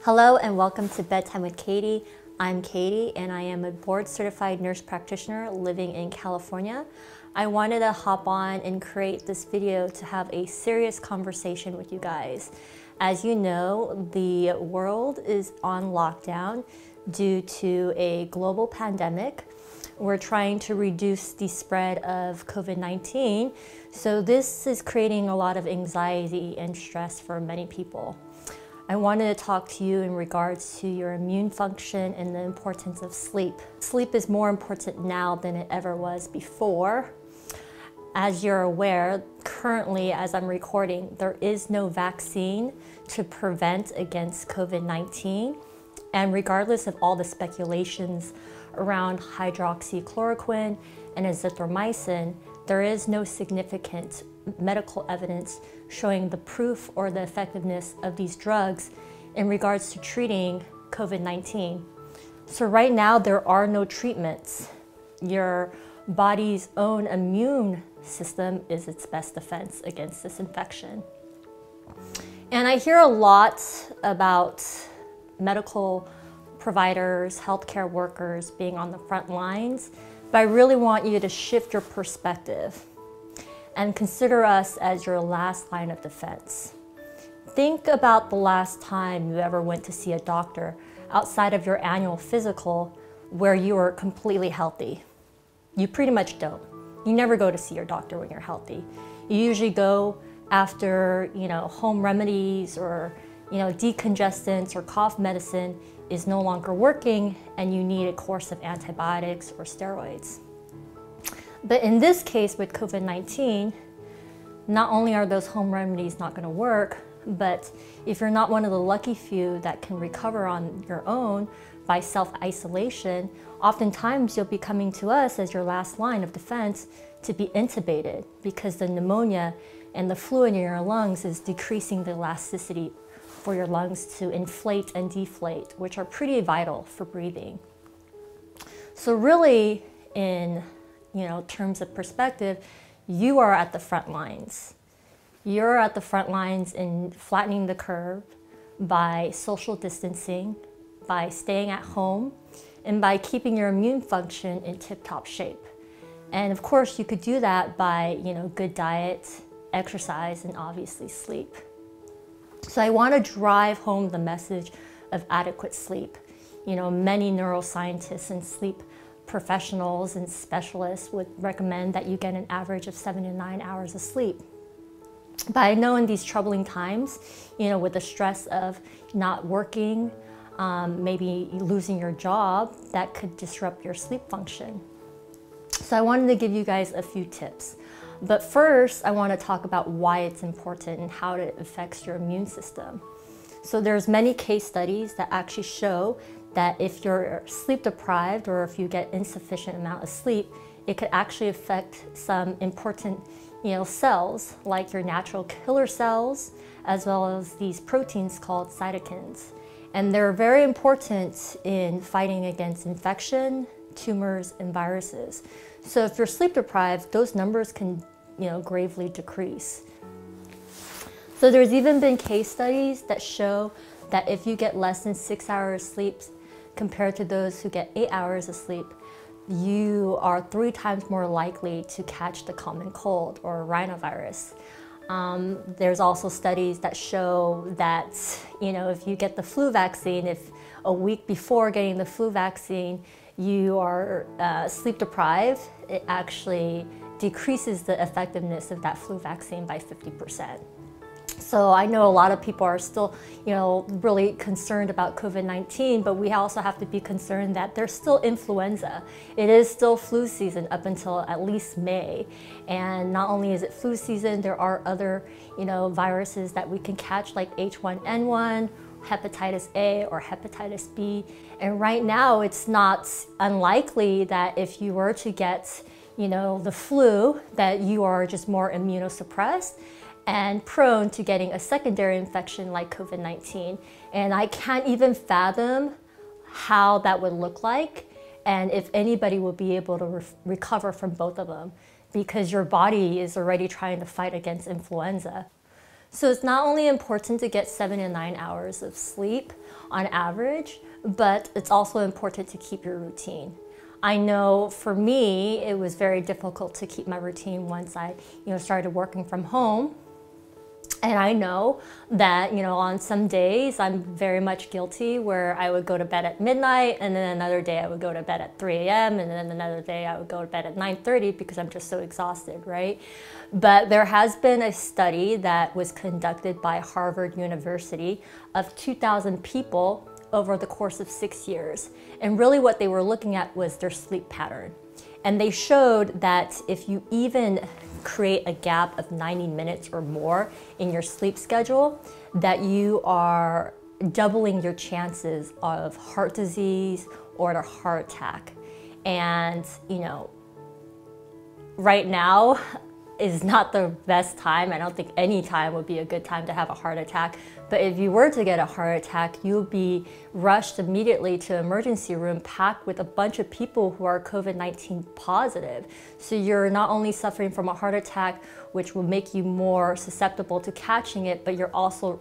Hello and welcome to Bedtime with Katie. I'm Katie and I am a board-certified nurse practitioner living in California. I wanted to hop on and create this video to have a serious conversation with you guys. As you know, the world is on lockdown due to a global pandemic. We're trying to reduce the spread of COVID-19, so this is creating a lot of anxiety and stress for many people. I wanted to talk to you in regards to your immune function and the importance of sleep. Sleep is more important now than it ever was before. As you're aware, currently, as I'm recording, there is no vaccine to prevent against COVID-19. And regardless of all the speculations around hydroxychloroquine and azithromycin, there is no significant medical evidence showing the proof or the effectiveness of these drugs in regards to treating COVID-19. So right now there are no treatments. Your body's own immune system is its best defense against this infection. And I hear a lot about medical providers, healthcare workers being on the front lines, but I really want you to shift your perspective and consider us as your last line of defense. Think about the last time you ever went to see a doctor outside of your annual physical where you were completely healthy. You pretty much don't. You never go to see your doctor when you're healthy. You usually go after, home remedies or, decongestants or cough medicine is no longer working and you need a course of antibiotics or steroids. But in this case with COVID-19, not only are those home remedies not going to work, but if you're not one of the lucky few that can recover on your own by self-isolation, oftentimes you'll be coming to us as your last line of defense to be intubated because the pneumonia and the fluid in your lungs is decreasing the elasticity for your lungs to inflate and deflate, which are pretty vital for breathing. So really, in terms of perspective, you are at the front lines. You're at the front lines in flattening the curve by social distancing, by staying at home, and by keeping your immune function in tip-top shape. And of course, you could do that by, good diet, exercise, and obviously sleep. So I want to drive home the message of adequate sleep. Many neuroscientists and sleep professionals and specialists would recommend that you get an average of 7 to 9 hours of sleep. But I know in these troubling times, with the stress of not working, maybe losing your job, that could disrupt your sleep function. So I wanted to give you guys a few tips. But first, I want to talk about why it's important and how it affects your immune system. So there's many case studies that actually show that if you're sleep deprived or if you get insufficient amount of sleep, it could actually affect some important cells like your natural killer cells, as well as these proteins called cytokines. And they're very important in fighting against infection, tumors, and viruses. So if you're sleep deprived, those numbers can gravely decrease. So there's even been case studies that show that if you get less than 6 hours sleep compared to those who get 8 hours of sleep, you are 3 times more likely to catch the common cold or rhinovirus. There's also studies that show that, if you get the flu vaccine, if a week before getting the flu vaccine, you are sleep deprived, it actually decreases the effectiveness of that flu vaccine by 50%. So I know a lot of people are still, really concerned about COVID-19, but we also have to be concerned that there's still influenza. It is still flu season up until at least May. And not only is it flu season, there are other, viruses that we can catch like H1N1, hepatitis A or hepatitis B. And right now it's not unlikely that if you were to get, the flu, that you are just more immunosuppressed and prone to getting a secondary infection like COVID-19. And I can't even fathom how that would look like and if anybody will be able to recover from both of them because your body is already trying to fight against influenza. So it's not only important to get 7 to 9 hours of sleep on average, but it's also important to keep your routine. I know for me, it was very difficult to keep my routine once I, started working from home. And I know that, on some days I'm very much guilty where I would go to bed at midnight, and then another day I would go to bed at 3 a.m. and then another day I would go to bed at 9:30 because I'm just so exhausted, right? But there has been a study that was conducted by Harvard University of 2,000 people over the course of 6 years. And really what they were looking at was their sleep pattern. And they showed that if you even create a gap of 90 minutes or more in your sleep schedule, that you are doubling your chances of heart disease or a heart attack. And, right now is not the best time. I don't think any time would be a good time to have a heart attack. But if you were to get a heart attack, you'll be rushed immediately to emergency room packed with a bunch of people who are COVID-19 positive. So you're not only suffering from a heart attack, which will make you more susceptible to catching it, but you're also,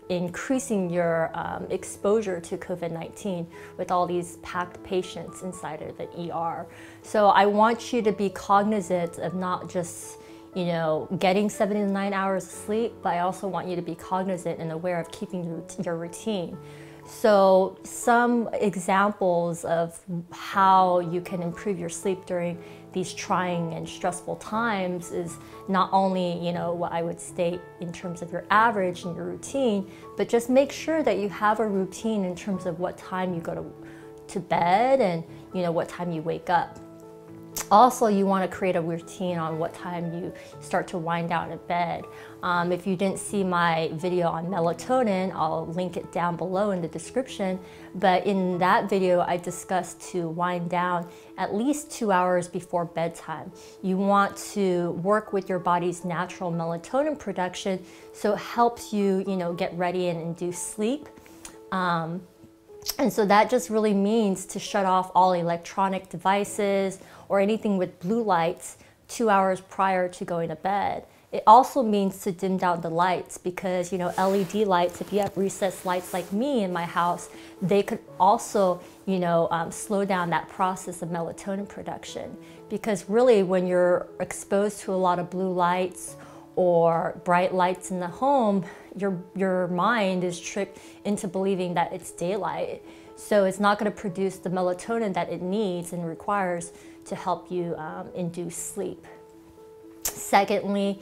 increasing your exposure to COVID-19 with all these packed patients inside of the ER. So I want you to be cognizant of not just, getting 7 to 9 hours of sleep, but I also want you to be cognizant and aware of keeping your routine. So some examples of how you can improve your sleep during these trying and stressful times is not only, what I would state in terms of your average and your routine, but just make sure that you have a routine in terms of what time you go to bed and, what time you wake up. Also, you want to create a routine on what time you start to wind down in bed. If you didn't see my video on melatonin, I'll link it down below in the description. But in that video, I discussed to wind down at least 2 hours before bedtime. You want to work with your body's natural melatonin production so it helps you, get ready and induce sleep. And so that just really means to shut off all electronic devices or anything with blue lights 2 hours prior to going to bed. It also means to dim down the lights because, LED lights, if you have recessed lights like me in my house, they could also, slow down that process of melatonin production. Because really when you're exposed to a lot of blue lights or bright lights in the home, your mind is tricked into believing that it's daylight. So it's not going to produce the melatonin that it needs and requires to help you induce sleep. Secondly,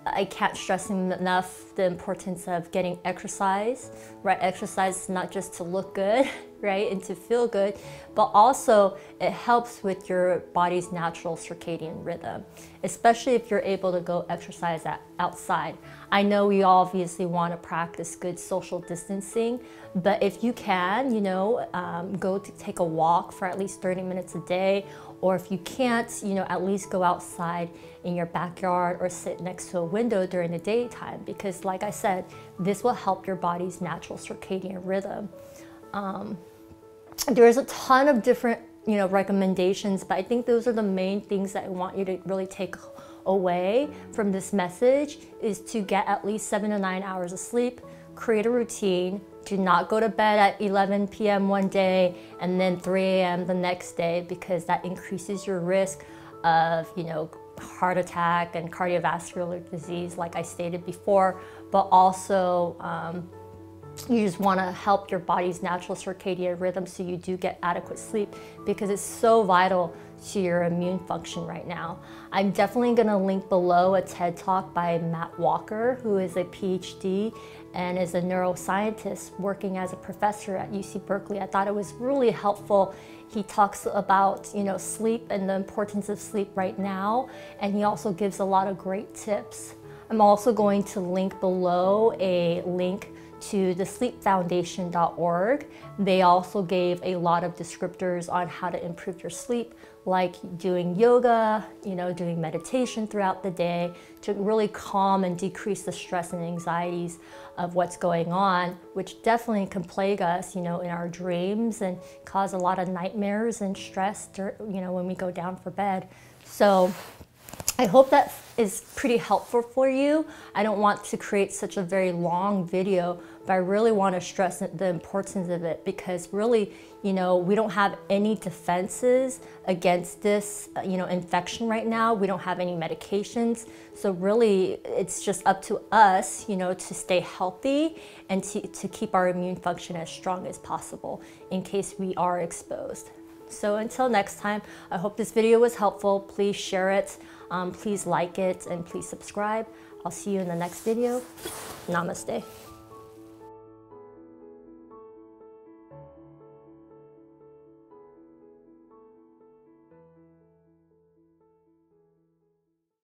I can't stress enough the importance of getting exercise, right? Exercise is not just to look good, right, and to feel good, but also it helps with your body's natural circadian rhythm, especially if you're able to go exercise outside. I know we obviously want to practice good social distancing, but if you can, go to take a walk for at least 30 minutes a day, or if you can't, at least go outside in your backyard or sit next to a window during the daytime, because like I said, this will help your body's natural circadian rhythm. There's a ton of different, recommendations, but I think those are the main things that I want you to really take away from this message is to get at least 7 to 9 hours of sleep, create a routine. Do not go to bed at 11 p.m. one day and then 3 a.m. the next day, because that increases your risk of, heart attack and cardiovascular disease, like I stated before, but also you just want to help your body's natural circadian rhythm so you do get adequate sleep, because it's so vital to your immune function right now. I'm definitely going to link below a TED Talk by Matt Walker, who is a PhD and is a neuroscientist working as a professor at UC Berkeley. I thought it was really helpful. He talks about, sleep and the importance of sleep right now, and he also gives a lot of great tips. I'm also going to link below a link to the sleepfoundation.org. They also gave a lot of descriptors on how to improve your sleep, like doing yoga, doing meditation throughout the day to really calm and decrease the stress and anxieties of what's going on, which definitely can plague us, in our dreams and cause a lot of nightmares and stress, when we go down for bed. So I hope that is pretty helpful for you. I don't want to create such a very long video, but I really want to stress the importance of it, because really, you know, we don't have any defenses against this, you know, infection right now. We don't have any medications. So really, it's just up to us, you know, to stay healthy and to keep our immune function as strong as possible in case we are exposed. So until next time, I hope this video was helpful. Please share it, please like it, and please subscribe. I'll see you in the next video. Namaste.